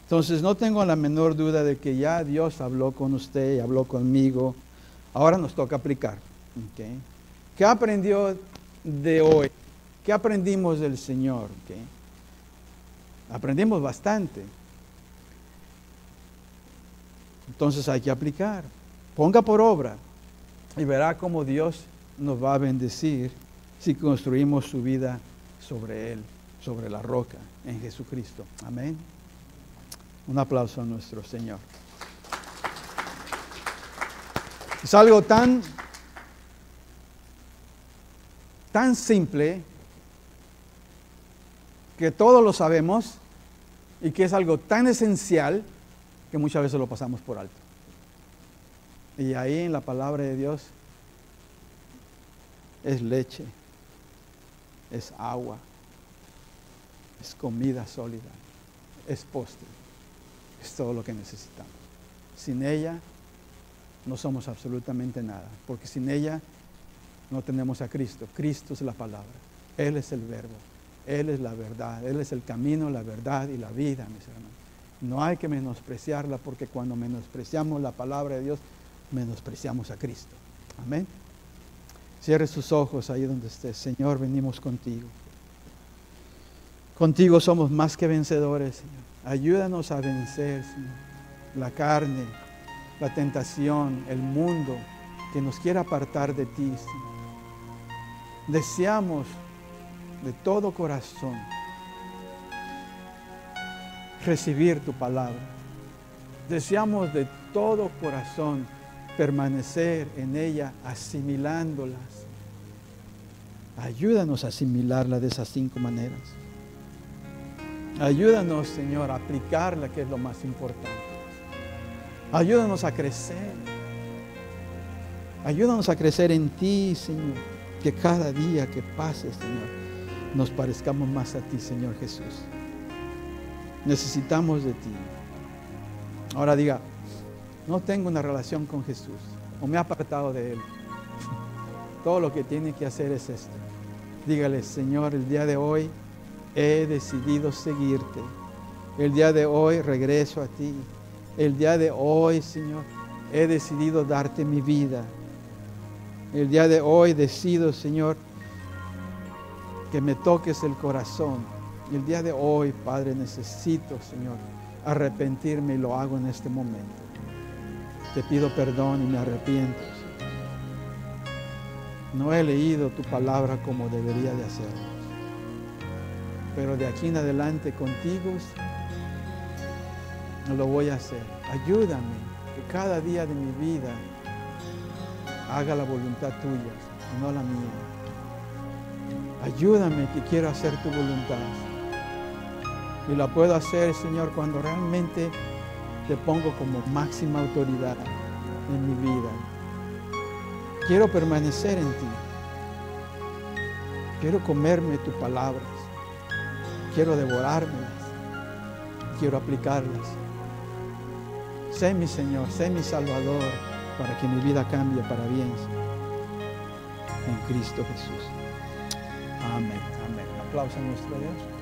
Entonces no tengo la menor duda de que ya Dios habló con usted y habló conmigo. Ahora nos toca aplicar. ¿Okay? ¿Qué aprendió de hoy? ¿Qué aprendimos del Señor? ¿Okay? Aprendimos bastante. Entonces hay que aplicar. Ponga por obra y verá cómo Dios nos va a bendecir si construimos su vida sobre Él, sobre la roca, en Jesucristo. Amén. Un aplauso a nuestro Señor. Es algo tan simple que todos lo sabemos y que es algo tan esencial que muchas veces lo pasamos por alto. Y ahí en la palabra de Dios es leche, es agua, es comida sólida, es postre, es todo lo que necesitamos. Sin ella no somos absolutamente nada, porque sin ella no tenemos a Cristo. Cristo es la palabra, Él es el verbo, Él es la verdad, Él es el camino, la verdad y la vida, mis hermanos. No hay que menospreciarla, porque cuando menospreciamos la palabra de Dios, menospreciamos a Cristo. Amén. Cierre sus ojos ahí donde estés. Señor, venimos contigo. Contigo somos más que vencedores, Señor. Ayúdanos a vencer, Señor, la carne, la tentación, el mundo que nos quiera apartar de ti, Señor. Deseamos de todo corazón recibir tu palabra. Deseamos de todo corazón permanecer en ella, asimilándolas. Ayúdanos a asimilarla de esas 5 maneras. Ayúdanos, Señor, a aplicarla, que es lo más importante. Ayúdanos a crecer. Ayúdanos a crecer en ti, Señor. Que cada día que pase, Señor, nos parezcamos más a ti, Señor Jesús. Necesitamos de ti. Ahora diga, no tengo una relación con Jesús, o me he apartado de Él. Todo lo que tiene que hacer es esto. Dígale, Señor, el día de hoy he decidido seguirte. El día de hoy regreso a ti. El día de hoy, Señor, he decidido darte mi vida. El día de hoy decido, Señor, que me toques el corazón. El día de hoy, Padre, necesito, Señor, arrepentirme, y lo hago en este momento. Te pido perdón y me arrepiento, Señor. No he leído tu palabra como debería de hacerlo. Pero de aquí en adelante contigo lo voy a hacer. Ayúdame que cada día de mi vida haga la voluntad tuya y no la mía. Ayúdame que quiero hacer tu voluntad. Y la puedo hacer, Señor, cuando realmente te pongo como máxima autoridad en mi vida. Quiero permanecer en ti. Quiero comerme tus palabras. Quiero devorármelas. Quiero aplicarlas. Sé mi Señor, sé mi Salvador, para que mi vida cambie para bien, Señor. En Cristo Jesús. Amén. Amén. Aplauso a nuestro Dios.